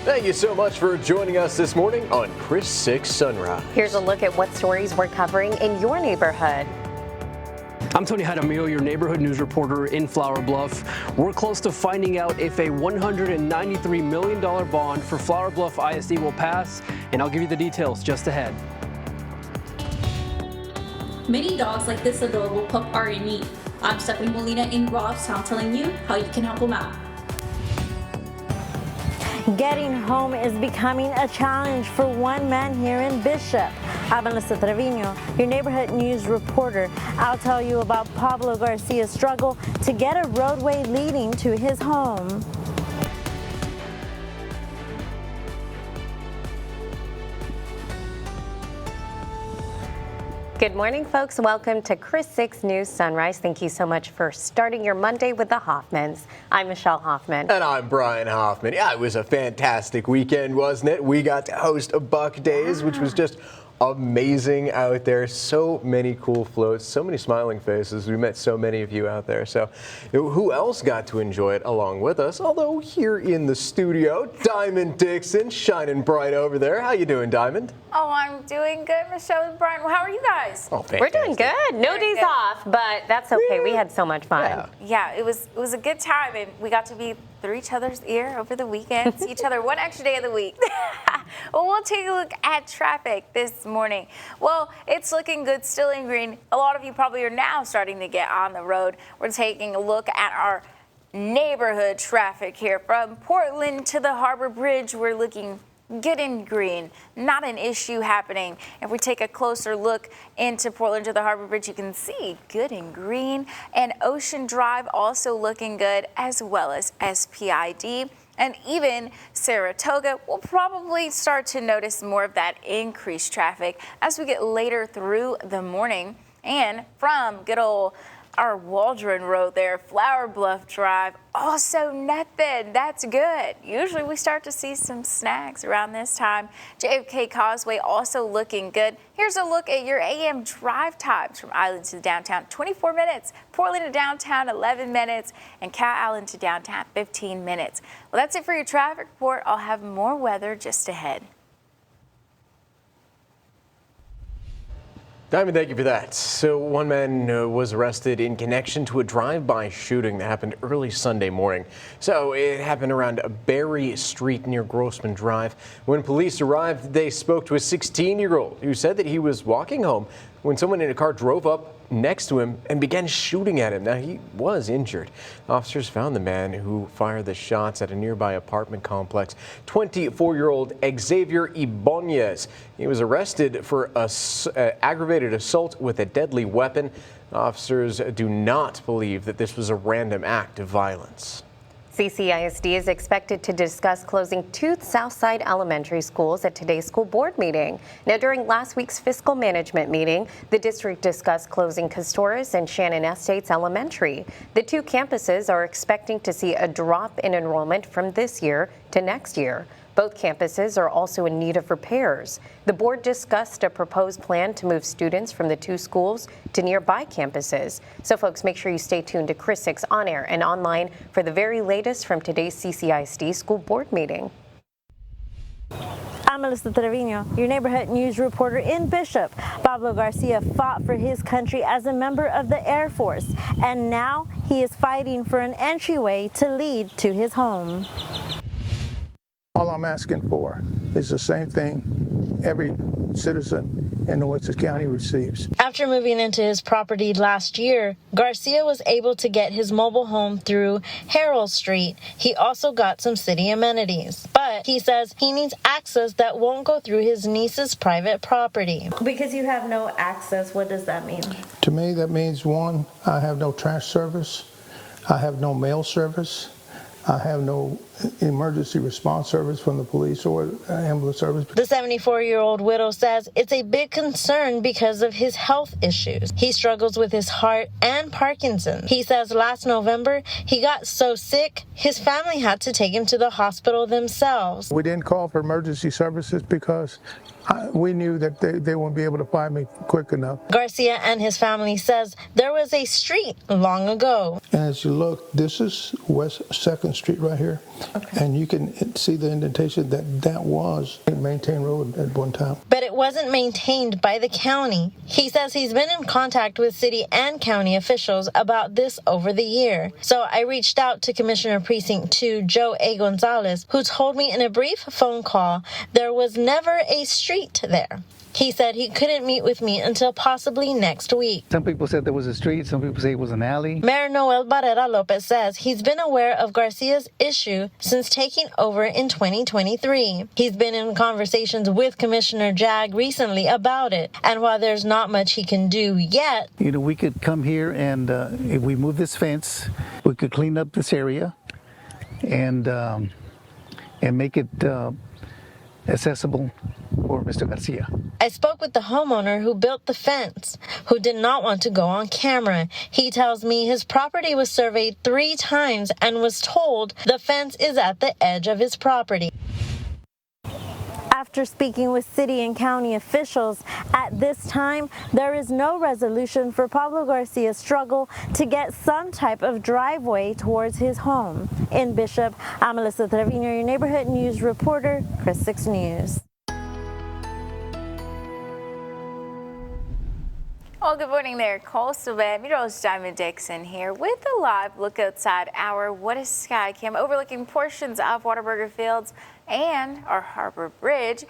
Thank you so much for joining us this morning on Chris 6 Sunrise. Here's a look at what stories we're covering in your neighborhood. I'm Tony Jaramillo, your neighborhood news reporter in Flower Bluff. We're close to finding out if a $193 million bond for Flower Bluff ISD will pass, and I'll give you the details just ahead. Many dogs like this adorable pup are in need. I'm Stephanie Molina in Robstown telling you how you can help them out. Getting home is becoming a challenge for one man here in Bishop. I'm Melissa Trevino, your neighborhood news reporter. I'll tell you about Pablo Garcia's struggle to get a roadway leading to his home. Good morning, folks. Welcome to Chris 6 News Sunrise. Thank you so much for starting your Monday with the Hoffmans. I'm Michelle Hoffman. And I'm Brian Hoffman. Yeah, it was a fantastic weekend, wasn't it? We got to host a Buck Days, which was just amazing out there. So many cool floats, so many smiling faces. We met so many of you out there. So who else got to enjoy it along with us? Although here in the studio, Diamond Dixon, shining bright over there. How you doing, Diamond? Oh, I'm doing good, Michelle and Brian. Well, how are you guys? Oh, fantastic. We're doing good. No days off, but that's okay. We had so much fun. Yeah, it was a good time, and we got to be through each other's ear over the weekend, see each other one extra day of the week. Well, we'll take a look at traffic this morning. Well, it's looking good, still in green. A lot of you probably are now starting to get on the road. We're taking a look at our neighborhood traffic here. From Portland to the Harbor Bridge, we're looking good in green, not an issue happening. If we take a closer look into Portland to the Harbor Bridge, you can see good in green, and Ocean Drive also looking good, as well as SPID. And even Saratoga will probably start to notice more of that increased traffic as we get later through the morning. And from good old our Waldron Road there, Flower Bluff Drive, also nothing. That's good. Usually we start to see some snags around this time. JFK Causeway also looking good. Here's a look at your AM drive times from Island to downtown, 24 minutes. Portland to downtown, 11 minutes. And Calallen to downtown, 15 minutes. Well, that's it for your traffic report. I'll have more weather just ahead. Diamond, thank you for that. So one man was arrested in connection to a drive-by shooting that happened early Sunday morning. So it happened around Berry Street near Grossman Drive. When police arrived, they spoke to a 16-year-old who said that he was walking home when someone in a car drove up next to him and began shooting at him. Now, he was injured. Officers found the man who fired the shots at a nearby apartment complex, 24-year-old Xavier Ibonez. He was arrested for aggravated assault with a deadly weapon. Officers do not believe that this was a random act of violence. CCISD is expected to discuss closing 2 Southside elementary schools at today's school board meeting. Now, during last week's fiscal management meeting, the district discussed closing Castores and Shannon Estates Elementary. The 2 campuses are expecting to see a drop in enrollment from this year to next year. Both campuses are also in need of repairs. The board discussed a proposed plan to move students from the 2 schools to nearby campuses. So folks, make sure you stay tuned to Chris 6 on air and online for the very latest from today's CCISD school board meeting. I'm Melissa Trevino, your neighborhood news reporter in Bishop. Pablo Garcia fought for his country as a member of the Air Force, and now he is fighting for an entryway to lead to his home. All I'm asking for is the same thing every citizen in Nueces County receives. After moving into his property last year, Garcia was able to get his mobile home through Harold Street. He also got some city amenities, but he says he needs access that won't go through his niece's private property. Because you have no access, what does that mean? To me, that means, one, I have no trash service, I have no mail service, I have no emergency response service from the police or ambulance service. The 74-year-old widow says it's a big concern because of his health issues. He struggles with his heart and Parkinson's. He says last November, he got so sick, his family had to take him to the hospital themselves. We didn't call for emergency services because we knew that they wouldn't be able to find me quick enough. Garcia and his family says there was a street long ago. And as you look, this is West 2nd street right here. And you can see the indentation that was a maintained road at one time. But it wasn't maintained by the county. He says he's been in contact with city and county officials about this over the year. So I reached out to Commissioner Precinct 2 Joe A. Gonzalez, who told me in a brief phone call there was never a street there. He said he couldn't meet with me until possibly next week. Some people said there was a street, some people say it was an alley. Mayor Noel Barrera Lopez says he's been aware of Garcia's issue since taking over in 2023. He's been in conversations with Commissioner Jag recently about it, and while there's not much he can do yet, You know, we could come here and if we move this fence, we could clean up this area and make it accessible for Mr. Garcia. I spoke with the homeowner who built the fence, who did not want to go on camera. He tells me his property was surveyed 3 times and was told the fence is at the edge of his property. After speaking with city and county officials, at this time, there is no resolution for Pablo Garcia's struggle to get some type of driveway towards his home. In Bishop, I'm Melissa Trevino, your neighborhood news reporter, Chris 6 News. Well, good morning there, Coastal Bend. Meteorologist Diamond Dixon here with a live look outside our What is Sky Cam overlooking portions of Whataburger Fields and our Harbor Bridge.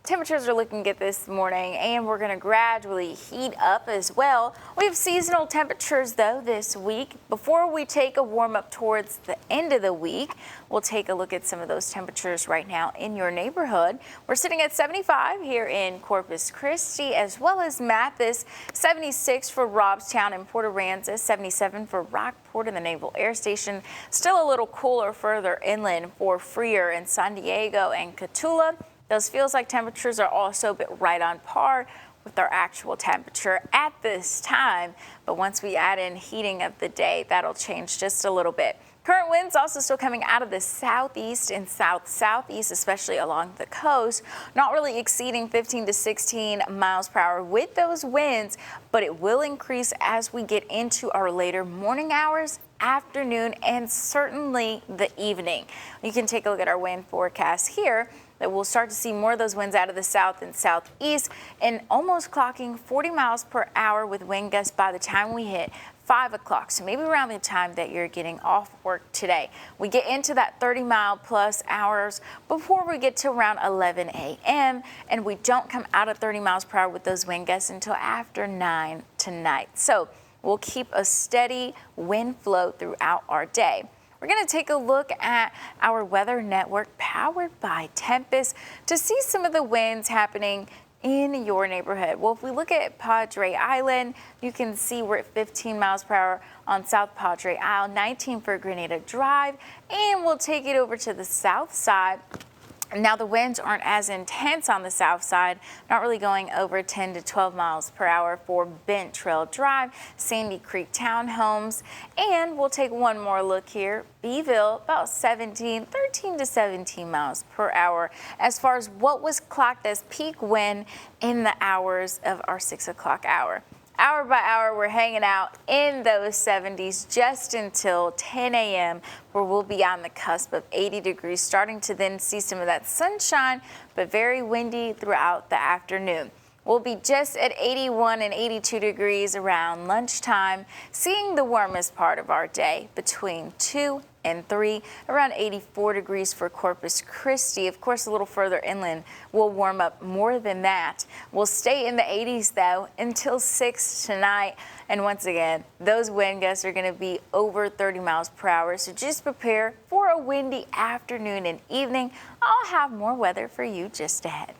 Temperatures are looking good this morning, and we're going to gradually heat up as well. We have seasonal temperatures, though, this week. Before we take a warm up towards the end of the week, we'll take a look at some of those temperatures right now in your neighborhood. We're sitting at 75 here in Corpus Christi, as well as Mathis, 76 for Robstown and Port Aransas, 77 for Rockport and the Naval Air Station. Still a little cooler further inland for Freer and San Diego and Cotulla. Those feels like temperatures are also a bit right on par with our actual temperature at this time. But once we add in heating of the day, that'll change just a little bit. Current winds also still coming out of the southeast and south-southeast, especially along the coast, not really exceeding 15 to 16 miles per hour with those winds, but it will increase as we get into our later morning hours, afternoon, and certainly the evening. You can take a look at our wind forecast here. That we'll start to see more of those winds out of the south and southeast and almost clocking 40 miles per hour with wind gusts by the time we hit 5 o'clock. So maybe around the time that you're getting off work today. We get into that 30-mile-plus hours before we get to around 11 a.m. and we don't come out at 30 miles per hour with those wind gusts until after 9 tonight. So we'll keep a steady wind flow throughout our day. We're going to take a look at our weather network powered by Tempest to see some of the winds happening in your neighborhood. Well, if we look at Padre Island, you can see we're at 15 miles per hour on South Padre Isle, 19 for Grenada Drive, and we'll take it over to the south side. Now the winds aren't as intense on the south side, not really going over 10 to 12 miles per hour for Bent Trail Drive, Sandy Creek Townhomes, and we'll take one more look here. Beeville, about 13 to 17 miles per hour. As far as what was clocked as peak wind in the hours of our 6 o'clock hour. Hour by hour, we're hanging out in those 70s just until 10 a.m. where we'll be on the cusp of 80 degrees, starting to then see some of that sunshine, but very windy throughout the afternoon. We'll be just at 81 and 82 degrees around lunchtime, seeing the warmest part of our day between 2 and 3, around 84 degrees for Corpus Christi. Of course, a little further inland will warm up more than that. We'll stay in the 80s, though, until 6 tonight. And once again, those wind gusts are going to be over 30 miles per hour, so just prepare for a windy afternoon and evening. I'll have more weather for you just ahead.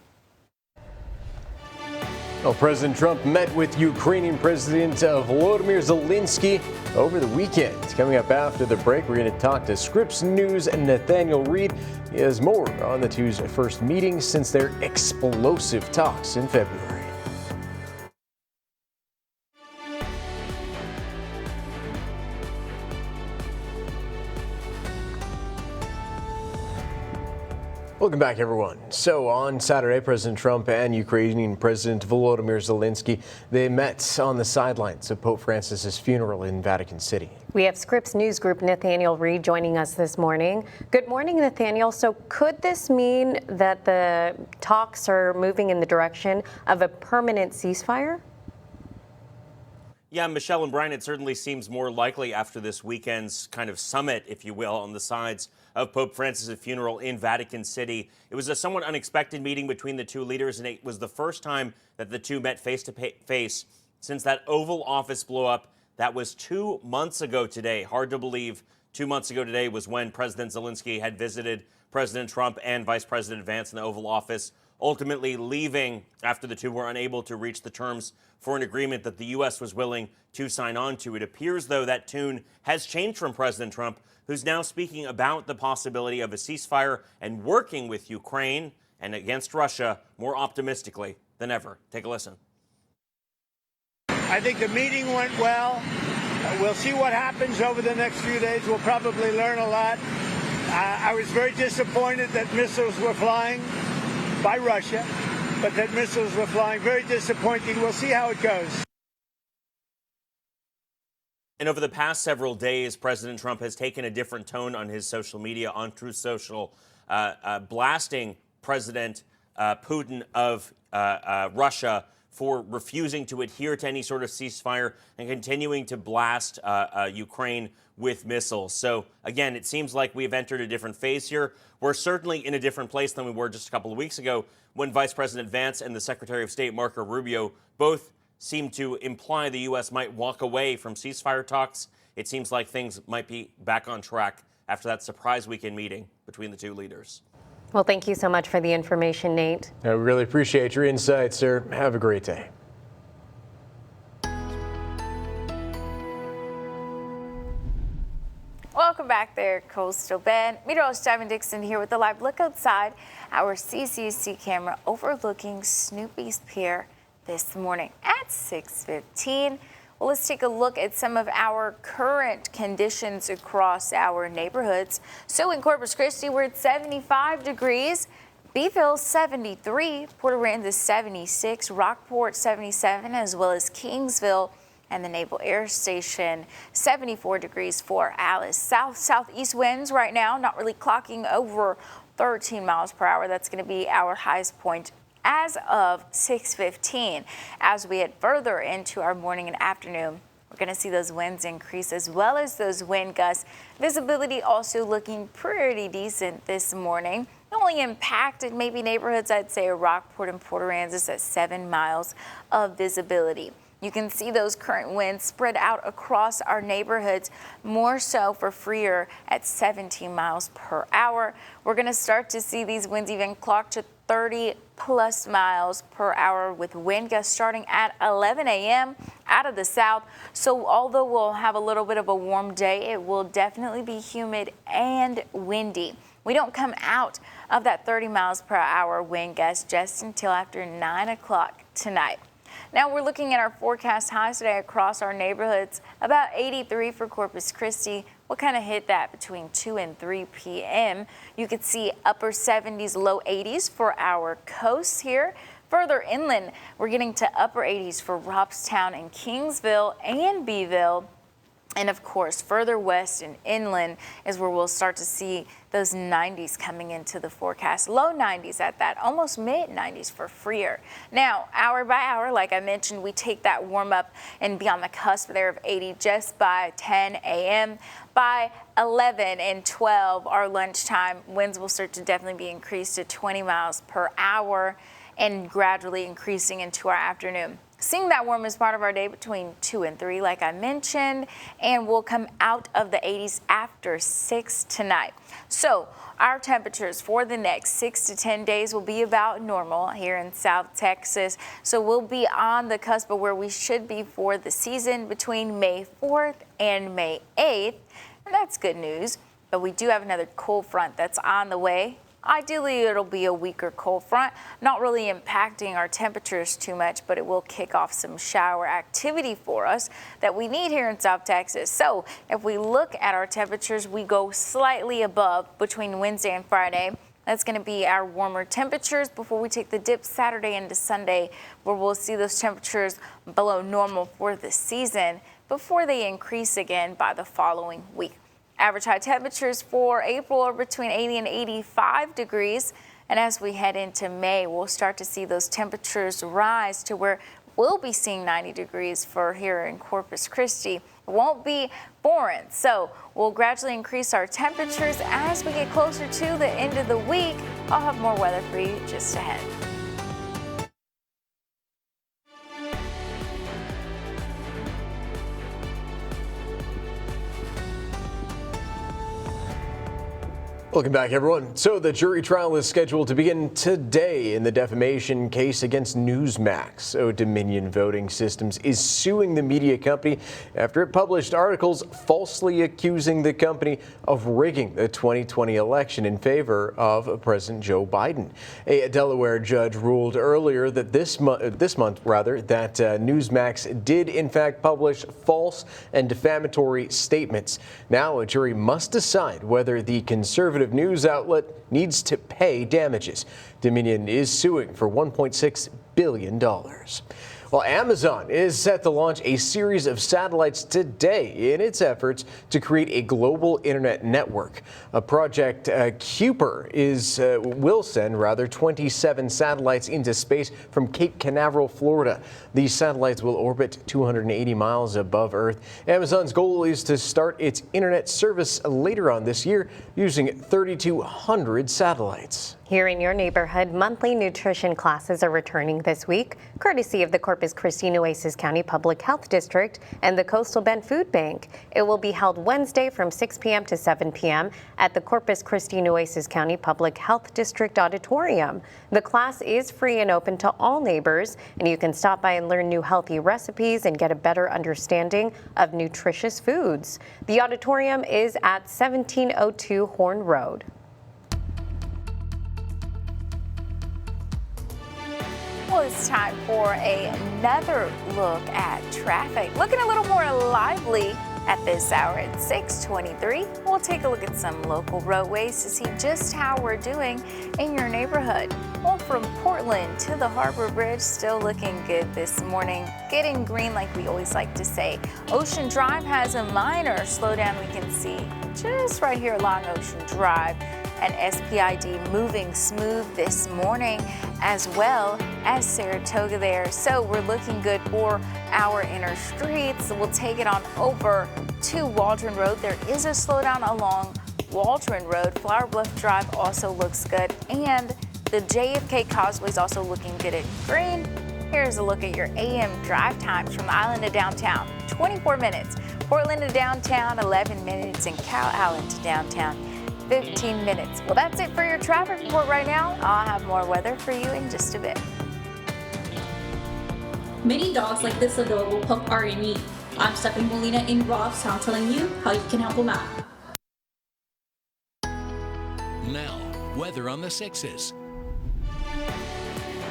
Well, President Trump met with Ukrainian President Volodymyr Zelensky over the weekend. Coming up after the break, we're going to talk to Scripps News and Nathaniel Reed. He has more on the two's first meeting since their explosive talks in February. Welcome back, everyone. So on Saturday, President Trump and Ukrainian President Volodymyr Zelensky, they met on the sidelines of Pope Francis's funeral in Vatican City. We have Scripps News Group Nathaniel Reed joining us this morning. Good morning, Nathaniel. So could this mean that the talks are moving in the direction of a permanent ceasefire? Yeah, Michelle and Brian, it certainly seems more likely after this weekend's kind of summit, if you will, on the sides of Pope Francis' funeral in Vatican City. It was a somewhat unexpected meeting between the two leaders, and it was the first time that the two met face to face since that Oval Office blow up. That was 2 months ago today. Hard to believe. 2 months ago today was when President Zelensky had visited President Trump and Vice President Vance in the Oval Office, ultimately leaving after the two were unable to reach the terms for an agreement that the U.S. was willing to sign on to. It appears, though, that tune has changed from President Trump, who's now speaking about the possibility of a ceasefire and working with Ukraine and against Russia more optimistically than ever. Take a listen. I think the meeting went well. We'll see what happens over the next few days. We'll probably learn a lot. I was very disappointed that missiles were flying by Russia, but that missiles were flying. Very disappointing. We'll see how it goes. And over the past several days, President Trump has taken a different tone on his social media, on Truth Social, blasting President Putin of Russia for refusing to adhere to any sort of ceasefire and continuing to blast Ukraine with missiles. So, again, it seems like we've entered a different phase here. We're certainly in a different place than we were just a couple of weeks ago when Vice President Vance and the Secretary of State, Marco Rubio, both seemed to imply the U.S. might walk away from ceasefire talks. It seems like things might be back on track after that surprise weekend meeting between the two leaders. Well, thank you so much for the information, Nate. I really appreciate your insight, sir. Have a great day. Welcome back there, Coastal Bend. Meteorologist Ivan Dixon here with a live look outside our CCC camera overlooking Snoopy's Pier this morning at 6:15. Well, let's take a look at some of our current conditions across our neighborhoods. So in Corpus Christi, we're at 75 degrees. Beeville 73, Port Aransas 76, Rockport 77, as well as Kingsville and the Naval Air Station 74 degrees for Alice. Southeast winds right now not really clocking over 13 miles per hour. That's going to be our highest point as of 6:15. As we head further into our morning and afternoon, we're going to see those winds increase as well as those wind gusts. Visibility also looking pretty decent this morning. Only impacted maybe neighborhoods, I'd say Rockport and Port Aransas at 7 miles of visibility. You can see those current winds spread out across our neighborhoods, more so for Freer at 17 miles per hour. We're going to start to see these winds even clock to 30 plus miles per hour with wind gusts starting at 11 a.m. out of the south. So although we'll have a little bit of a warm day, it will definitely be humid and windy. We don't come out of that 30 miles per hour wind gust just until after 9 o'clock tonight. Now we're looking at our forecast highs today across our neighborhoods. About 83 for Corpus Christi. We'll kind of hit that between 2 and 3 p.m. You could see upper 70s, low 80s for our coasts here. Further inland, we're getting to upper 80s for Robstown and Kingsville and Beeville. And of course, further west and inland is where we'll start to see those 90s coming into the forecast. Low 90s at that, almost mid 90s for Freer. Now, hour by hour, like I mentioned, we take that warm up and be on the cusp there of 80 just by 10 a.m. By 11 and 12, our lunchtime, winds will start to definitely be increased to 20 miles per hour and gradually increasing into our afternoon. Seeing that warmest part of our day between 2 and 3, like I mentioned, and we'll come out of the 80s after 6 tonight. So our temperatures for the next 6 to 10 days will be about normal here in South Texas. So we'll be on the cusp of where we should be for the season between May 4th and May 8th. And that's good news. But we do have another cold front that's on the way. Ideally, it'll be a weaker cold front, not really impacting our temperatures too much, but it will kick off some shower activity for us that we need here in South Texas. So if we look at our temperatures, we go slightly above between Wednesday and Friday. That's going to be our warmer temperatures before we take the dip Saturday into Sunday, where we'll see those temperatures below normal for the season before they increase again by the following week. Average high temperatures for April are between 80 and 85 degrees. And as we head into May, we'll start to see those temperatures rise to where we'll be seeing 90 degrees for here in Corpus Christi. It won't be boring, so we'll gradually increase our temperatures as we get closer to the end of the week. I'll have more weather for you just ahead. Welcome back, everyone. So the jury trial is scheduled to begin today in the defamation case against Newsmax. So Dominion Voting Systems is suing the media company after it published articles falsely accusing the company of rigging the 2020 election in favor of President Joe Biden. A Delaware judge ruled earlier that this month that Newsmax did in fact publish false and defamatory statements. Now a jury must decide whether the conservative news outlet needs to pay damages. Dominion is suing for $1.6 billion. Well, Amazon is set to launch a series of satellites today in its efforts to create a global internet network. Project Kuiper will send 27 satellites into space from Cape Canaveral, Florida. These satellites will orbit 280 miles above Earth. Amazon's goal is to start its internet service later on this year using 3,200 satellites. Here in your neighborhood, monthly nutrition classes are returning this week, courtesy of the Corpus Christi Nueces County Public Health District and the Coastal Bend Food Bank. It will be held Wednesday from 6 p.m. to 7 p.m. at the Corpus Christi Nueces County Public Health District Auditorium. The class is free and open to all neighbors, and you can stop by and learn new healthy recipes and get a better understanding of nutritious foods. The auditorium is at 1702 Horn Road. Well, it's time for another look at traffic. Looking a little more lively at this hour at 6:23. We'll take a look at some local roadways to see just how we're doing in your neighborhood. Well, from Portland to the Harbor Bridge, still looking good this morning. Getting green like we always like to say. Ocean Drive has a minor slowdown we can see just right here along Ocean Drive. And SPID moving smooth this morning, as well as Saratoga there. So we're looking good for our inner streets. We'll take it on over to Waldron Road. There is a slowdown along Waldron Road. Flower Bluff Drive also looks good. And the JFK Causeway is also looking good at green. Here's a look at your AM drive times from the island to downtown. 24 minutes. Portland to downtown, 11 minutes. And Cow Island to downtown, 15 minutes. Well, that's it for your traffic report right now. I'll have more weather for you in just a bit. Many dogs like this adorable pup are in need. I'm Stephanie Molina in Robstown telling you how you can help them out. Now, weather on the 6s.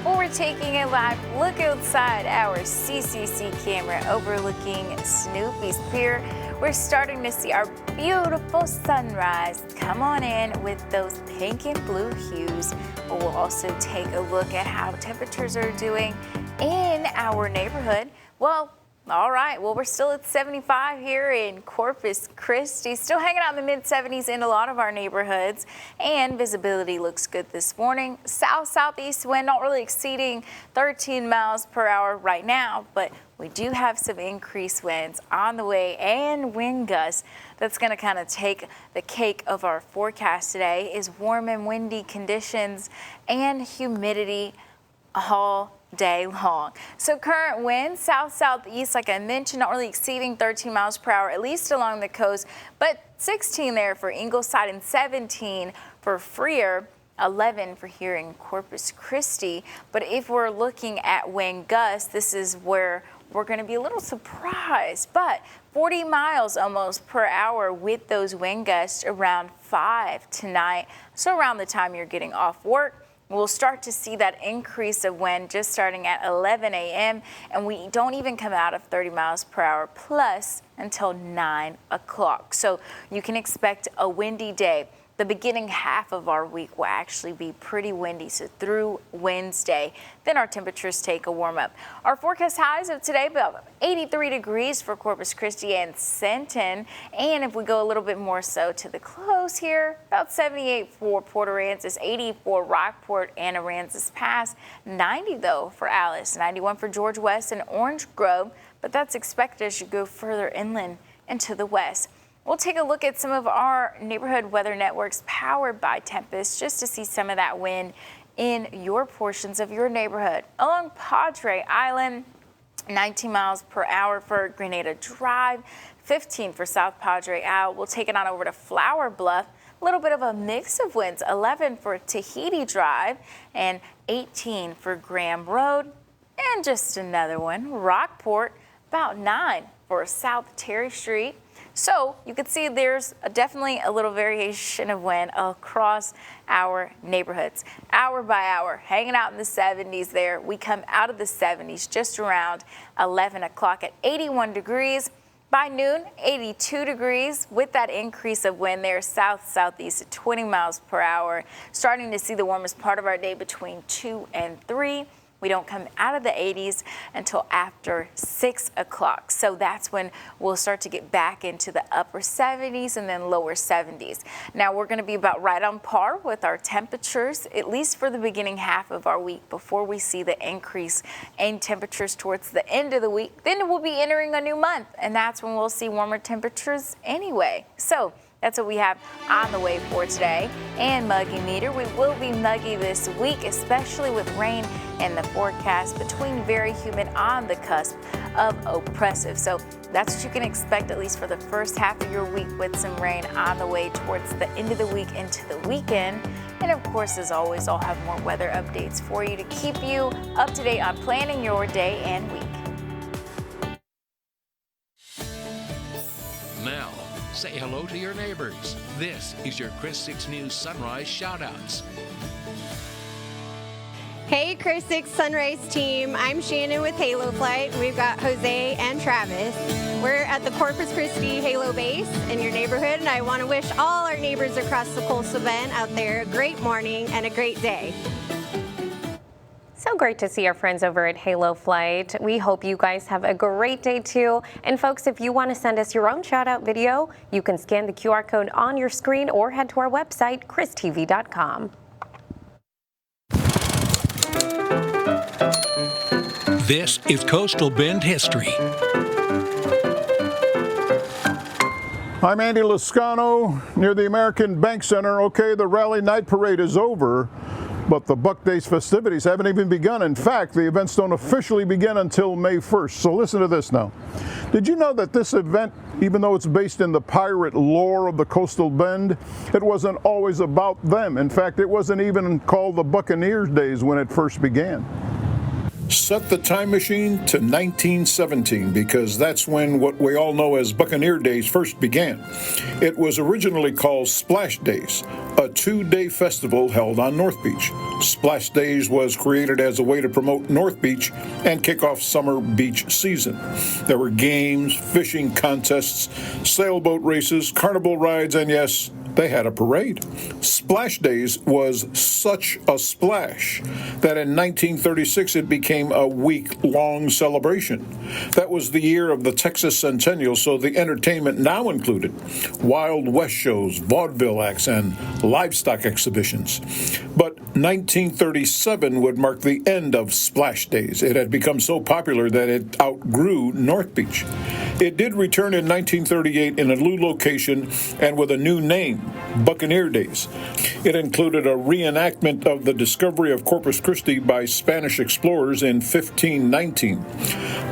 Well, we're taking a live look outside our CCC camera overlooking Snoopy's Pier. We're starting to see our beautiful sunrise come on in with those pink and blue hues. We'll also take a look at how temperatures are doing in our neighborhood. Well, all right, well, we're still at 75 here in Corpus Christi, still hanging out in the mid-70s in a lot of our neighborhoods, and visibility looks good this morning. South-southeast wind not really exceeding 13 miles per hour right now, but we do have some increased winds on the way and wind gusts. That's going to kind of take the cake of our forecast today is warm and windy conditions and humidity all day long. So current winds south-southeast, like I mentioned, not really exceeding 13 miles per hour, at least along the coast, but 16 there for Ingleside and 17 for Freer. 11 for here in Corpus Christi. But if we're looking at wind gusts, this is where we're going to be a little surprised. But 40 miles almost per hour with those wind gusts around 5 tonight. So around the time you're getting off work, we'll start to see that increase of wind just starting at 11 a.m. and we don't even come out of 30 miles per hour plus until 9 o'clock. So you can expect a windy day. the beginning half of our week will actually be pretty windy, so through Wednesday, then our temperatures take a warm up. Our forecast highs of today, about 83 degrees for Corpus Christi and Sinton, and if we go a little bit more so to the close here, about 78 for Port Aransas, 80 for Rockport and Aransas Pass, 90 though for Alice, 91 for George West and Orange Grove, but that's expected as you go further inland into the west. We'll take a look at some of our neighborhood weather networks powered by Tempest just to see some of that wind in your portions of your neighborhood. Along Padre Island, 19 miles per hour for Grenada Drive, 15 for South Padre Isle. We'll take it on over to Flower Bluff. A little bit of a mix of winds, 11 for Tahiti Drive and 18 for Graham Road. And just another one, Rockport, about 9 for South Terry Street. So you can see there's definitely a little variation of wind across our neighborhoods. Hour by hour, hanging out in the 70s there. We come out of the 70s just around 11 o'clock at 81 degrees. By noon, 82 degrees with that increase of wind there, south-southeast at 20 miles per hour. Starting to see the warmest part of our day between 2 and 3. We don't come out of the 80s until after 6 o'clock. So that's when we'll start to get back into the upper 70s and then lower 70s. Now we're going to be about right on par with our temperatures, at least for the beginning half of our week before we see the increase in temperatures towards the end of the week. Then we'll be entering a new month, and that's when we'll see warmer temperatures anyway. So that's what we have on the way for today. And Muggy Meter, we will be muggy this week, especially with rain in the forecast, between very humid on the cusp of oppressive. So that's what you can expect, at least for the first half of your week, with some rain on the way towards the end of the week into the weekend. And of course, as always, I'll have more weather updates for you to keep you up to date on planning your day and week. Now, say hello to your neighbors. This is your Chris 6 News Sunrise Shoutouts. Hey, Chris 6 Sunrise team. I'm Shannon with Halo Flight. We've got Jose and Travis. We're at the Corpus Christi Halo Base in your neighborhood, and I want to wish all our neighbors across the coastal bend out there a great morning and a great day. So great to see our friends over at Halo Flight. We hope you guys have a great day too. And folks, if you want to send us your own shout out video, you can scan the QR code on your screen or head to our website, christv.com. This is Coastal Bend History. I'm Andy Lascano near the American Bank Center. Okay, the Rally Night Parade is over, but the Buck Days festivities haven't even begun. In fact, the events don't officially begin until May 1st. So listen to this now. Did you know that this event, even though it's based in the pirate lore of the Coastal Bend, it wasn't always about them? In fact, it wasn't even called the Buccaneers days when it first began. Set the time machine to 1917, because that's when what we all know as Buccaneer Days first began. It was originally called Splash Days, a 2-day festival held on North Beach. Splash Days was created as a way to promote North Beach and kick off summer beach season. There were games, fishing contests, sailboat races, carnival rides, and yes, they had a parade. Splash Days was such a splash that in 1936 it became a week-long celebration. That was the year of the Texas Centennial, so the entertainment now included Wild West shows, vaudeville acts, and livestock exhibitions. But 1937 would mark the end of Splash Days. It had become so popular that it outgrew North Beach. It did return in 1938 in a new location and with a new name, Buccaneer Days. It included a reenactment of the discovery of Corpus Christi by Spanish explorers in 1519.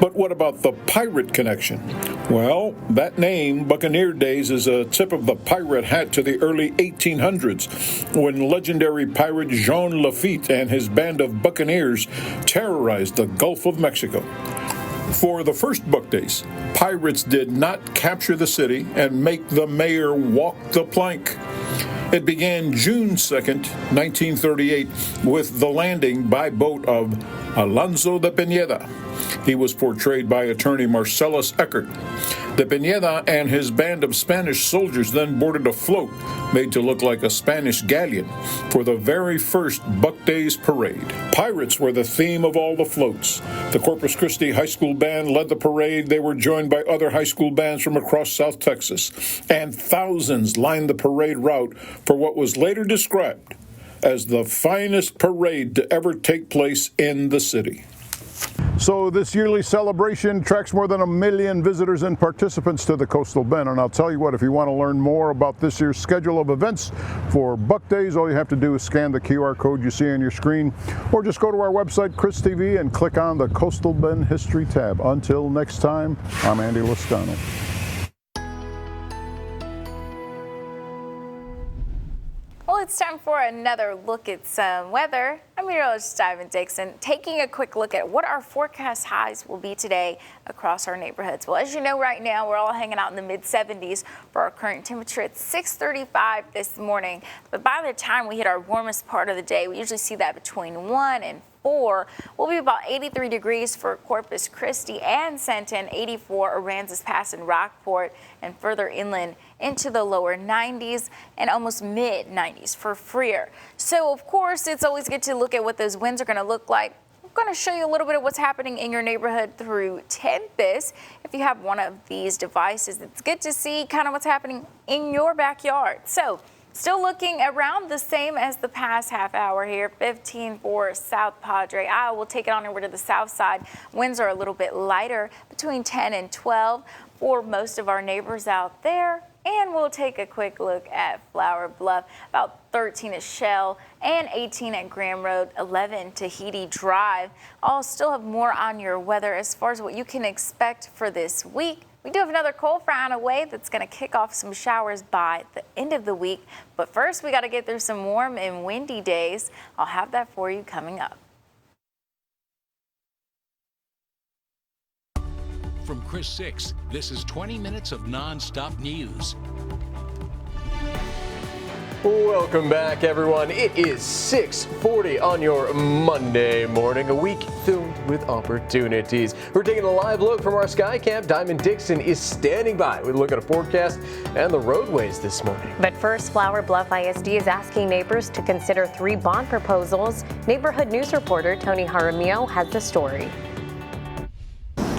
But what about the pirate connection? Well, that name, Buccaneer Days, is a tip of the pirate hat to the early 1800s, when legendary pirate Jean Lafitte and his band of buccaneers terrorized the Gulf of Mexico. For the first Buck Days, pirates did not capture the city and make the mayor walk the plank. It began June 2nd, 1938, with the landing by boat of Alonso de Pineda. He was portrayed by attorney Marcellus Eckert. De Pineda and his band of Spanish soldiers then boarded a float made to look like a Spanish galleon for the very first Buck Days parade. Pirates were the theme of all the floats. The Corpus Christi High School Band led the parade. They were joined by other high school bands from across South Texas, and thousands lined the parade route for what was later described as the finest parade to ever take place in the city. So this yearly celebration attracts more than 1 million visitors and participants to the Coastal Bend. And I'll tell you what, if you want to learn more about this year's schedule of events for Buck Days, all you have to do is scan the QR code you see on your screen, or just go to our website, Chris TV, and click on the Coastal Bend History tab. Until next time, I'm Andy Lascano. Well, it's time for another look at some weather. I'm meteorologist Ivan Dixon, taking a quick look at what our forecast highs will be today across our neighborhoods. Well, as you know, right now we're all hanging out in the mid-70s for our current temperature. It's 6:35 this morning, but by the time we hit our warmest part of the day, we usually see that between 1 and 4. We'll be about 83 degrees for Corpus Christi and Centon, 84 Aransas Pass and Rockport, and further inland into the lower 90s and almost mid-90s for Freer. So, of course, it's always good to look at what those winds are going to look like. I'm going to show you a little bit of what's happening in your neighborhood through Tempest. If you have one of these devices, it's good to see kind of what's happening in your backyard. So, still looking around the same as the past half hour here. 15 for South Padre. I will take it on over to the south side. Winds are a little bit lighter, between 10 and 12 for most of our neighbors out there. And we'll take a quick look at Flower Bluff, about 13 at Shell and 18 at Graham Road, 11 Tahiti Drive. I'll still have more on your weather as far as what you can expect for this week. We do have another cold front on the way that's going to kick off some showers by the end of the week. But first, we got to get through some warm and windy days. I'll have that for you coming up. From Chris 6, this is 20 minutes of non-stop news. Welcome back, everyone. It is 6:40 on your Monday morning, a week filled with opportunities. We're taking a live look from our Skycam. Diamond Dixon is standing by with a look at a forecast and the roadways this morning. But first, Flower Bluff ISD is asking neighbors to consider 3 bond proposals. Neighborhood News reporter Tony Jaramillo has the story.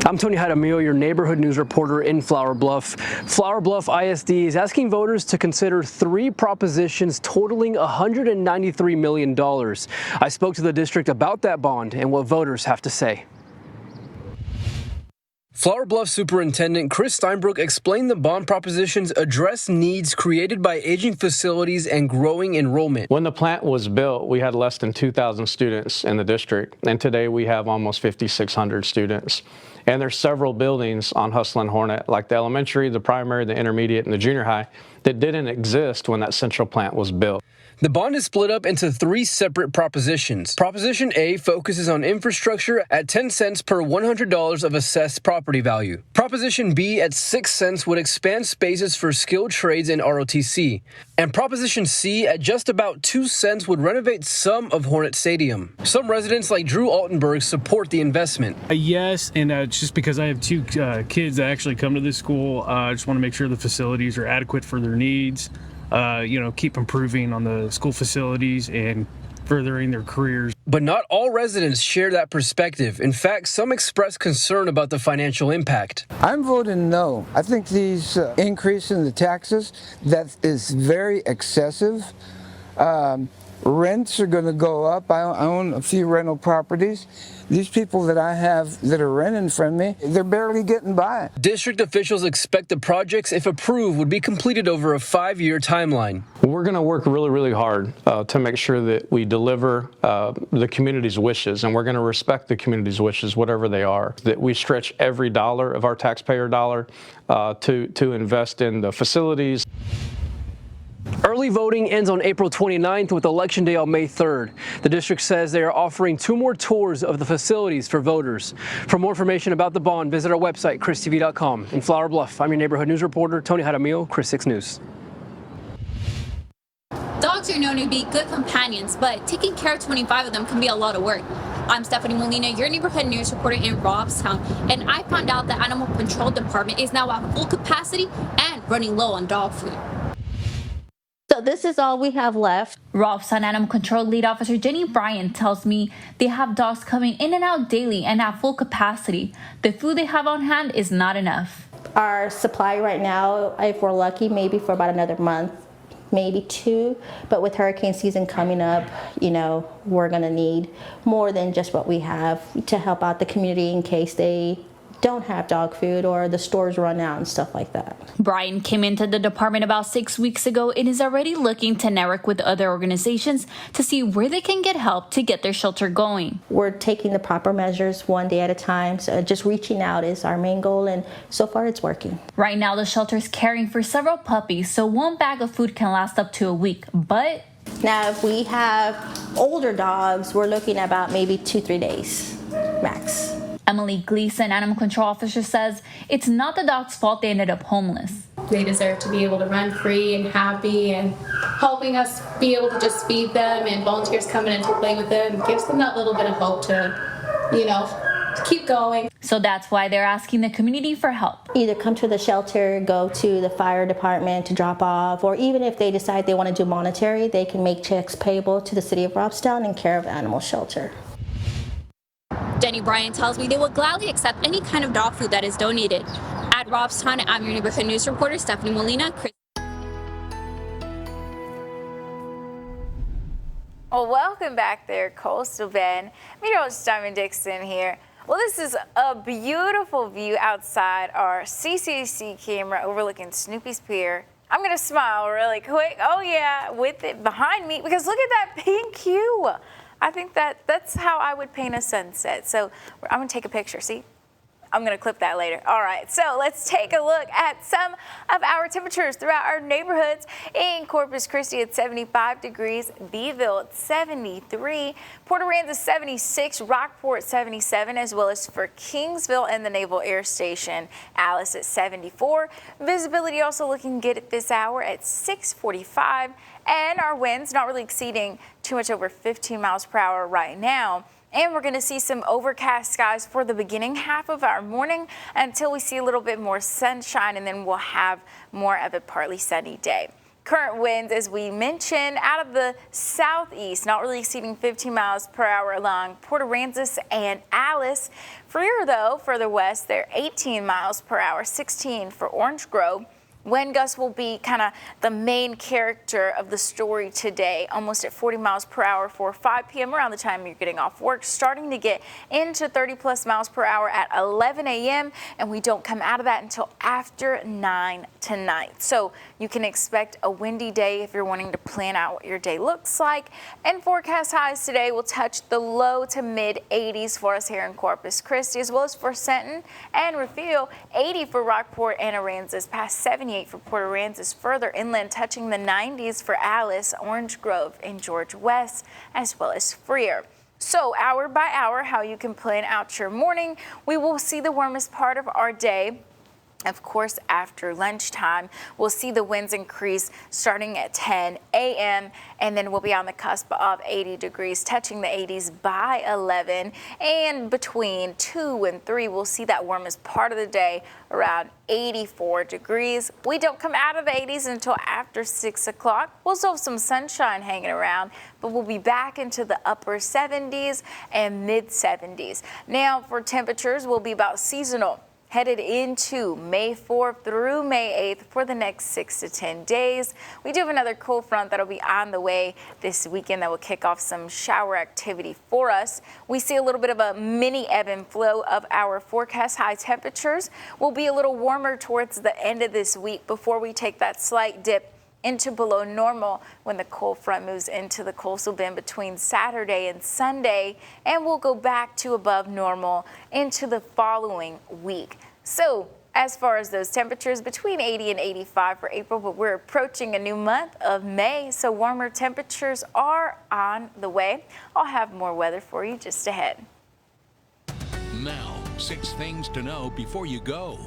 I'm Tony Jaramillo, your neighborhood news reporter in Flower Bluff. Flower Bluff ISD is asking voters to consider 3 propositions totaling $193 million. I spoke to the district about that bond and what voters have to say. Flower Bluff Superintendent Chris Steinbrook explained the bond propositions address needs created by aging facilities and growing enrollment. When the plant was built, we had less than 2,000 students in the district, and today we have almost 5,600 students. And there's several buildings on Hustle and Hornet, like the elementary, the primary, the intermediate, and the junior high, that didn't exist when that central plant was built. The bond is split up into 3 separate propositions. Proposition A focuses on infrastructure at 10 cents per $100 of assessed property value. Proposition B at 6 cents would expand spaces for skilled trades in ROTC. And Proposition C at just about 2 cents would renovate some of Hornet Stadium. Some residents like Drew Altenberg support the investment. Yes, and it's just because I have 2 kids that actually come to this school. I just want to make sure the facilities are adequate for their needs. Keep improving on the school facilities and furthering their careers. But not all residents share that perspective. In fact, some express concern about the financial impact. I'm voting no. I think these increase in the taxes, that is very excessive. Rents are going to go up. I own a few rental properties. These people that I have that are renting from me, they're barely getting by. District officials expect the projects, if approved, would be completed over a 5-year timeline. We're going to work really, really hard to make sure that we deliver the community's wishes, and we're going to respect the community's wishes, whatever they are. That we stretch every dollar of our taxpayer dollar to invest in the facilities. Early voting ends on April 29th with Election Day on May 3rd. The district says they are offering 2 more tours of the facilities for voters. For more information about the bond, visit our website, christv.com. In Flower Bluff, I'm your neighborhood news reporter, Tony Jaramillo, Chris 6 News. Dogs are known to be good companions, but taking care of 25 of them can be a lot of work. I'm Stephanie Molina, your neighborhood news reporter in Robstown, and I found out the Animal Control Department is now at full capacity and running low on dog food. So this is all we have left. Robstown Animal Control Lead Officer Jenny Bryan tells me they have dogs coming in and out daily and at full capacity. The food they have on hand is not enough. Our supply right now, if we're lucky, maybe for about another month, maybe 2. But with hurricane season coming up, we're gonna need more than just what we have to help out the community in case they don't have dog food or the stores run out and stuff like that. Brian came into the department about 6 weeks ago and is already looking to network with other organizations to see where they can get help to get their shelter going. We're taking the proper measures one day at a time, so just reaching out is our main goal, and so far it's working. Right now the shelter is caring for several puppies, so one bag of food can last up to a week, but now if we have older dogs, we're looking at about maybe 2-3 days max. Emily Gleason, animal control officer, says it's not the dog's fault they ended up homeless. They deserve to be able to run free and happy, and helping us be able to just feed them and volunteers coming in to play with them gives them that little bit of hope to keep going. So that's why they're asking the community for help. Either come to the shelter, go to the fire department to drop off, or even if they decide they want to do monetary, they can make checks payable to the city of Robstown in care of animal shelter. Jenny Bryan tells me they will gladly accept any kind of dog food that is donated. At Robstown, I'm your neighborhood news reporter, Stephanie Molina. Well, welcome back there, Coastal Bend. Meteorologist Diamond Dixon here. Well, this is a beautiful view outside our CCC camera overlooking Snoopy's Pier. I'm going to smile really quick. Oh, yeah, with it behind me, because look at that pink hue. I think that's how I would paint a sunset. So I'm going to take a picture. See? I'm going to clip that later. All right, so let's take a look at some of our temperatures throughout our neighborhoods. In Corpus Christi at 75 degrees, Beeville at 73, Port Aransas 76, Rockport 77, as well as for Kingsville and the Naval Air Station, Alice at 74. Visibility also looking good at this hour at 6:45. And our winds not really exceeding too much over 15 miles per hour right now. And we're going to see some overcast skies for the beginning half of our morning until we see a little bit more sunshine, and then we'll have more of a partly sunny day. Current winds, as we mentioned, out of the southeast, not really exceeding 15 miles per hour along Port Aransas and Alice. Freer, though, further west, they're 18 miles per hour, 16 for Orange Grove. Wind gusts will be kind of the main character of the story today, almost at 40 miles per hour for 5 p.m. around the time you're getting off work, starting to get into 30 plus miles per hour at 11 a.m. and we don't come out of that until after 9 tonight. So you can expect a windy day if you're wanting to plan out what your day looks like. And forecast highs today will touch the low to mid 80s for us here in Corpus Christi, as well as for Senton and Refill, 80 for Rockport and Aransas, past 78 for Port Aransas, further inland touching the 90s for Alice, Orange Grove, and George West, as well as Freer. So hour by hour, how you can plan out your morning. We will see the warmest part of our day. Of course, after lunchtime, we'll see the winds increase starting at 10 a.m. and then we'll be on the cusp of 80 degrees, touching the 80s by 11. And between 2 and 3, we'll see that warmest part of the day around 84 degrees. We don't come out of the 80s until after 6 o'clock. We'll still have some sunshine hanging around, but we'll be back into the upper 70s and mid 70s. Now for temperatures, we'll be about seasonal, headed into May 4th through May 8th for the next 6 to 10 days. We do have another cold front that'll be on the way this weekend that will kick off some shower activity for us. We see a little bit of a mini ebb and flow of our forecast. High temperatures will be a little warmer towards the end of this week before we take that slight dip into below normal when the cold front moves into the coastal bend between Saturday and Sunday, and we'll go back to above normal into the following week. So as far as those temperatures, between 80 and 85 for April, but we're approaching a new month of May, so warmer temperatures are on the way. I'll have more weather for you just ahead. Now, 6 things to know before you go.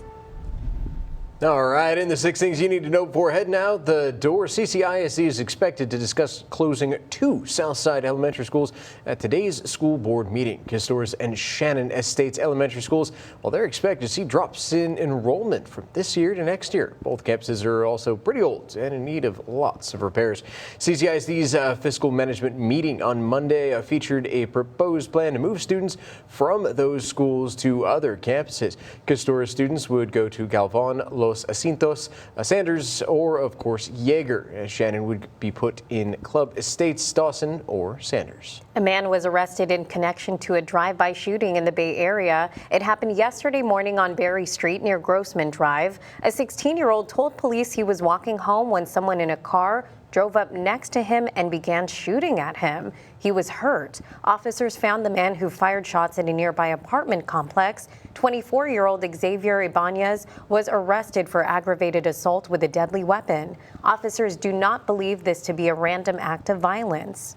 All right, in the 6 things you need to know before heading out the door, CCISD is expected to discuss closing 2 Southside elementary schools at today's school board meeting. Castores and Shannon Estates elementary schools, well, they're expected to see drops in enrollment from this year to next year. Both campuses are also pretty old and in need of lots of repairs. CCISD's fiscal management meeting on Monday featured a proposed plan to move students from those schools to other campuses. Castores students would go to Galvan, Los Jacintos, Sanders, or of course Yeager. Shannon would be put in Club Estates, Dawson, or Sanders. A man was arrested in connection to a drive-by shooting in the Bay Area. It happened yesterday morning on Berry Street near Grossman Drive. A 16-year-old told police he was walking home when someone in a car drove up next to him and began shooting at him. He was hurt. Officers found the man who fired shots at a nearby apartment complex. 24-year-old Xavier Ibanez was arrested for aggravated assault with a deadly weapon. Officers do not believe this to be a random act of violence.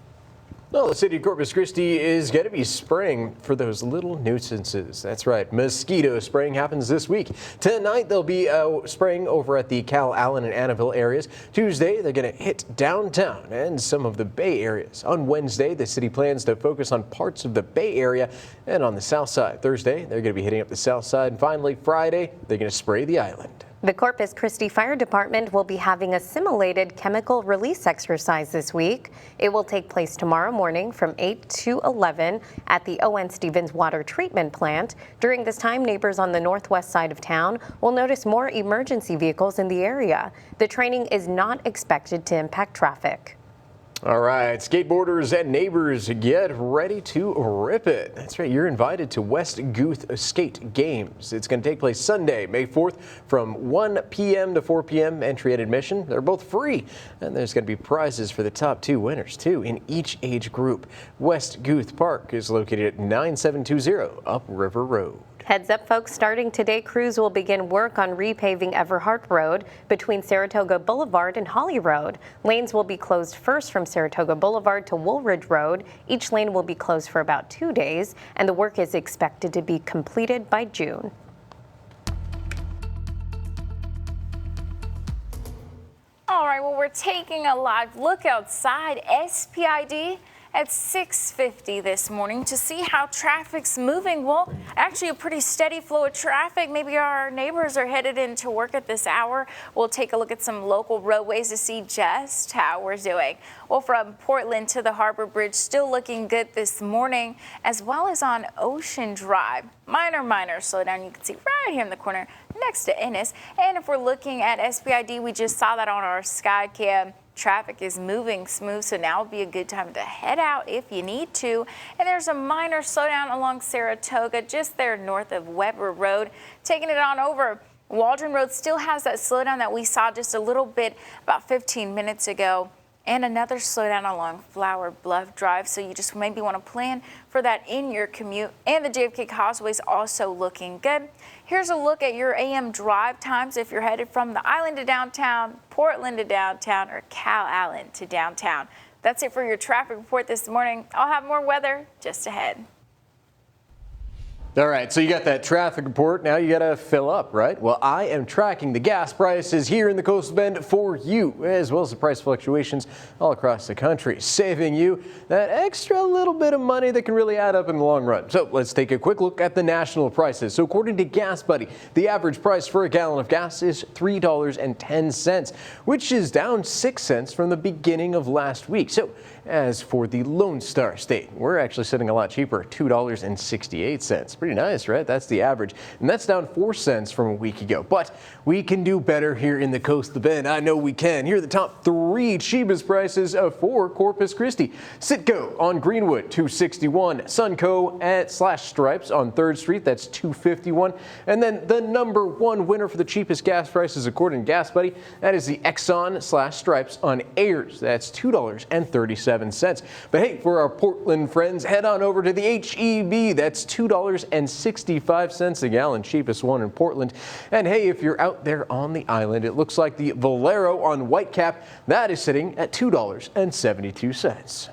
Well, the city of Corpus Christi is going to be spraying for those little nuisances. That's right. Mosquito spraying happens this week. Tonight, they'll be spraying over at the Cal Allen and Annabelle areas. Tuesday, they're going to hit downtown and some of the Bay areas. On Wednesday, the city plans to focus on parts of the Bay Area and on the south side. Thursday, they're going to be hitting up the south side. And finally, Friday, they're going to spray the island. The Corpus Christi Fire Department will be having a simulated chemical release exercise this week. It will take place tomorrow morning from 8 to 11 at the O.N. Stevens Water Treatment Plant. During this time, neighbors on the northwest side of town will notice more emergency vehicles in the area. The training is not expected to impact traffic. All right, skateboarders and neighbors, get ready to rip it. That's right, you're invited to West Guth Skate Games. It's going to take place Sunday, May 4th from 1 p.m. to 4 p.m. Entry and admission, they're both free. And there's going to be prizes for the top 2 winners, too, in each age group. West Guth Park is located at 9720 Up River Road. Heads up, folks, starting today, crews will begin work on repaving Everhart Road between Saratoga Boulevard and Holly Road. Lanes will be closed first from Saratoga Boulevard to Woolridge Road. Each lane will be closed for about 2 days, and the work is expected to be completed by June. All right, well, we're taking a live look outside SPID at 6:50 this morning to see how traffic's moving. Well, actually a pretty steady flow of traffic. Maybe our neighbors are headed into work at this hour. We'll take a look at some local roadways to see just how we're doing. Well, from Portland to the Harbor Bridge, still looking good this morning, as well as on Ocean Drive. Minor slowdown you can see right here in the corner next to Ennis. And if we're looking at SPID, we just saw that on our Skycam. Traffic is moving smooth, so now would be a good time to head out if you need to. And there's a minor slowdown along Saratoga, just there north of Weber Road. Taking it on over, Waldron Road still has that slowdown that we saw just a little bit about 15 minutes ago. And another slowdown along Flower Bluff Drive, so you just maybe want to plan for that in your commute. And the JFK Causeway is also looking good. Here's a look at your AM drive times if you're headed from the island to downtown, Portland to downtown, or Cal Allen to downtown. That's it for your traffic report this morning. I'll have more weather just ahead. All right, so you got that traffic report. Now you got to fill up, right? Well, I am tracking the gas prices here in the Coastal Bend for you, as well as the price fluctuations all across the country, saving you that extra little bit of money that can really add up in the long run. So let's take a quick look at the national prices. So according to Gas Buddy, the average price for a gallon of gas is $3.10, which is down 6 cents from the beginning of last week. So as for the Lone Star State, we're actually sitting a lot cheaper at $2.68. Pretty nice, right? That's the average. And that's down 4 cents from a week ago. But we can do better here in the Coastal Bend. I know we can. Here are the top 3 cheapest prices for Corpus Christi. Citgo on Greenwood, $2.61. Sunco at /Stripes on 3rd Street, that's $2.51. And then the number 1 winner for the cheapest gas prices according to Gas Buddy, that is the Exxon /Stripes on Ayers. That's $2.37. But hey, for our Portland friends, head on over to the HEB. That's $2.65 a gallon, cheapest one in Portland. And hey, if you're out there on the island, it looks like the Valero on Whitecap, that is sitting at $2.72.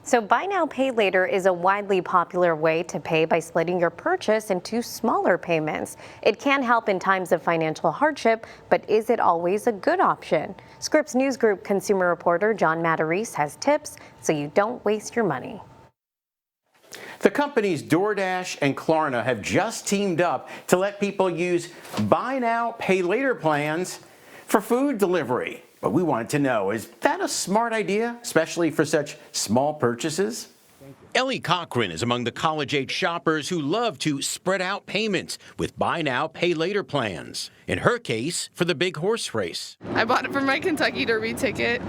So buy now, pay later is a widely popular way to pay by splitting your purchase into smaller payments. It can help in times of financial hardship, but is it always a good option? Scripps News Group consumer reporter John Matarese has tips so you don't waste your money. The companies DoorDash and Klarna have just teamed up to let people use buy now, pay later plans for food delivery. But we wanted to know, is that a smart idea, especially for such small purchases? Ellie Cochran is among the college-age shoppers who love to spread out payments with buy now, pay later plans. In her case, for the big horse race. I bought it for my Kentucky Derby ticket.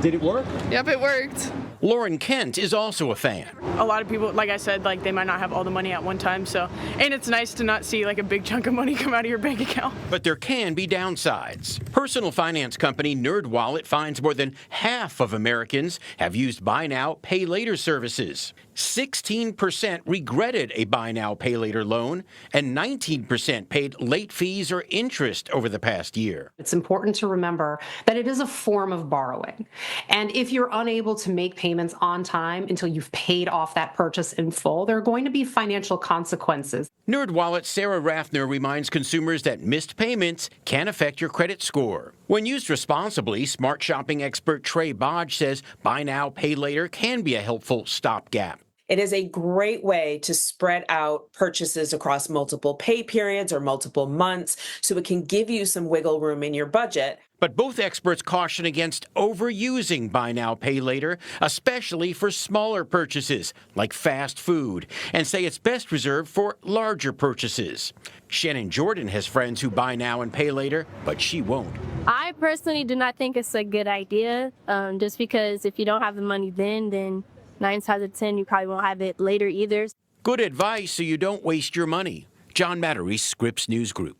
Did it work? Yep, it worked. Lauren Kent is also a fan. A lot of people, like I said, like they might not have all the money at one time, so, and it's nice to not see like a big chunk of money come out of your bank account. But there can be downsides. Personal finance company NerdWallet finds more than half of Americans have used buy now, pay later services. 16% regretted a buy now, pay later loan, and 19% paid late fees or interest over the past year. It's important to remember that it is a form of borrowing. And if you're unable to make payments on time until you've paid off that purchase in full, there are going to be financial consequences. NerdWallet's Sarah Raffner reminds consumers that missed payments can affect your credit score. When used responsibly, smart shopping expert Trey Bodge says buy now, pay later can be a helpful stopgap. It is a great way to spread out purchases across multiple pay periods or multiple months, so it can give you some wiggle room in your budget. But both experts caution against overusing buy now, pay later, especially for smaller purchases like fast food, and say it's best reserved for larger purchases. Shannon Jordan has friends who buy now and pay later, but she won't. I personally do not think it's a good idea, just because if you don't have the money then 9 times out of 10, you probably won't have it later either. Good advice so you don't waste your money. John Matarese, Scripps News Group.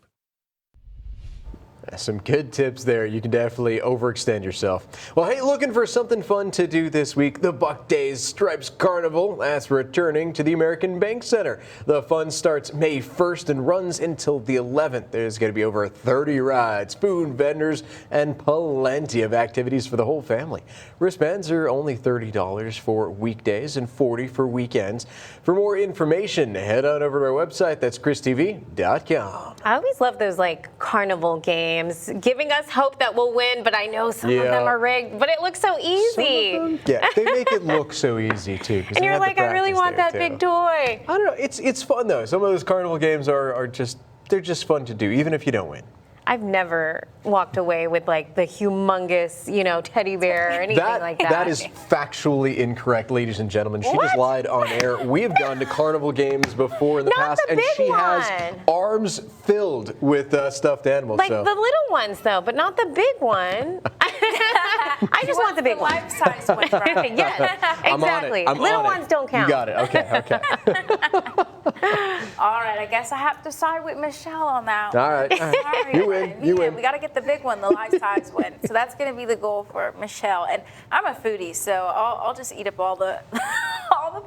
Some good tips there. You can definitely overextend yourself. Well, hey, looking for something fun to do this week? The Buck Days Stripes Carnival that's returning to the American Bank Center. The fun starts May 1st and runs until the 11th. There's going to be over 30 rides, food vendors, and plenty of activities for the whole family. Wristbands are only $30 for weekdays and $40 for weekends. For more information, head on over to our website. That's christv.com. I always love those like carnival games, giving us hope that we'll win, but I know some of them are rigged, but it looks so easy. Yeah, they make it look so easy too. And you're like, I really want that big toy. I don't know, it's fun though. Some of those carnival games are just fun to do, even if you don't win. I've never walked away with like the humongous, teddy bear or anything like that. That is factually incorrect, ladies and gentlemen. She just lied on air. We have gone to carnival games before in the past, and she has arms filled with stuffed animals. Like the little ones, though, but not the big one. I just want the big one. Life-size one, right? Yes, exactly. Little ones don't count. You got it. Okay. All right, I guess I have to side with Michelle on that. All right. Sorry, You win. We got to get the big one, the life-size one. So that's going to be the goal for Michelle. And I'm a foodie, so I'll just eat up all the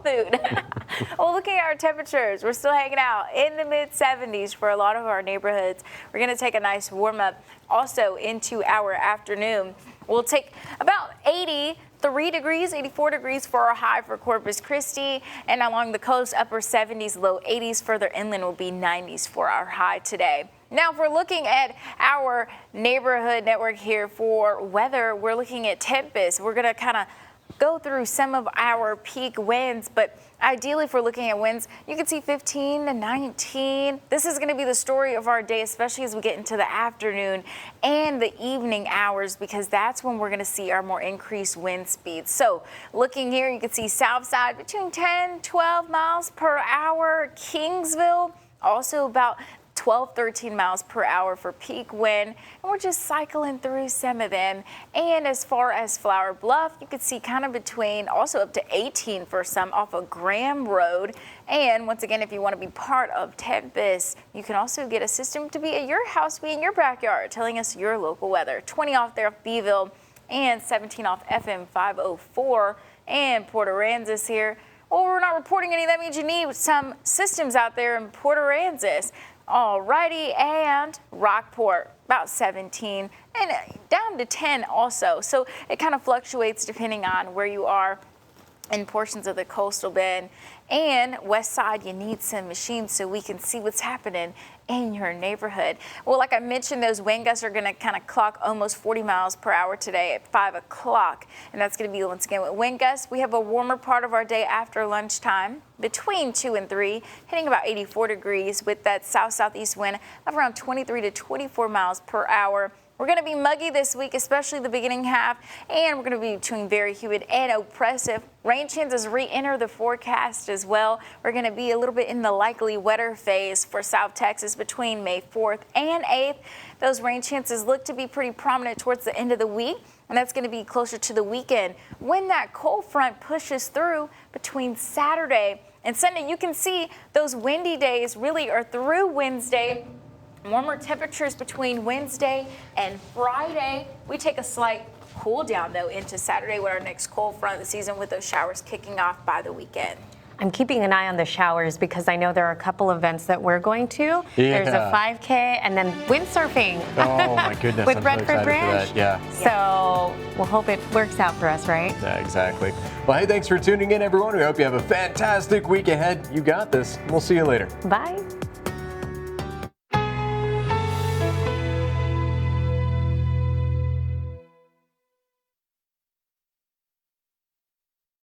food. Well, looking at our temperatures, we're still hanging out in the mid-70s for a lot of our neighborhoods. We're going to take a nice warm-up also into our afternoon. We'll take about 83 degrees, 84 degrees for our high for Corpus Christi, and along the coast, upper 70s, low 80s. Further inland will be 90s for our high today. Now, if we're looking at our neighborhood network here for weather, we're looking at Tempest. We're going to kind of go through some of our peak winds, but ideally if we're looking at winds, you can see 15 to 19. This is going to be the story of our day, especially as we get into the afternoon and the evening hours, because that's when we're going to see our more increased wind speeds. So looking here, you can see south side between 10, 12 miles per hour. Kingsville, also about 12, 13 miles per hour for peak wind, and we're just cycling through some of them. And as far as Flower Bluff, you can see kind of between also up to 18 for some off of Graham Road. And once again, if you want to be part of Tempest, you can also get a system to be at your house, be in your backyard, telling us your local weather. 20 off there off Beeville and 17 off FM 504 and Port Aransas here. Well, we're not reporting any. That means you need some systems out there in Port Aransas. Alrighty, and Rockport, about 17, and down to 10 also. So it kind of fluctuates depending on where you are. in portions of the coastal bend and west side. You need some machines so we can see what's happening in your neighborhood. Well, like I mentioned, those wind gusts are going to kind of clock almost 40 miles per hour today at 5 o'clock. And that's going to be once again with wind gusts. We have a warmer part of our day after lunchtime between 2 and 3, hitting about 84 degrees with that south-southeast wind of around 23 to 24 miles per hour. We're going to be muggy this week, especially the beginning half, and we're going to be between very humid and oppressive. Rain chances re-enter the forecast as well. We're going to be a little bit in the likely wetter phase for South Texas between May 4th and 8th. Those rain chances look to be pretty prominent towards the end of the week, and that's going to be closer to the weekend. When that cold front pushes through between Saturday and Sunday, you can see those windy days really are through Wednesday. Warmer temperatures between Wednesday and Friday. We take a slight cool down though into Saturday with our next cold front of the season, with those showers kicking off by the weekend. I'm keeping an eye on the showers because I know there are a couple events that we're going to. Yeah. There's a 5K and then windsurfing. Oh my goodness. With I'm Redford so excited Branch. for that. Yeah. So we'll hope it works out for us, right? Yeah, exactly. Well, hey, thanks for tuning in, everyone. We hope you have a fantastic week ahead. You got this. We'll see you later. Bye.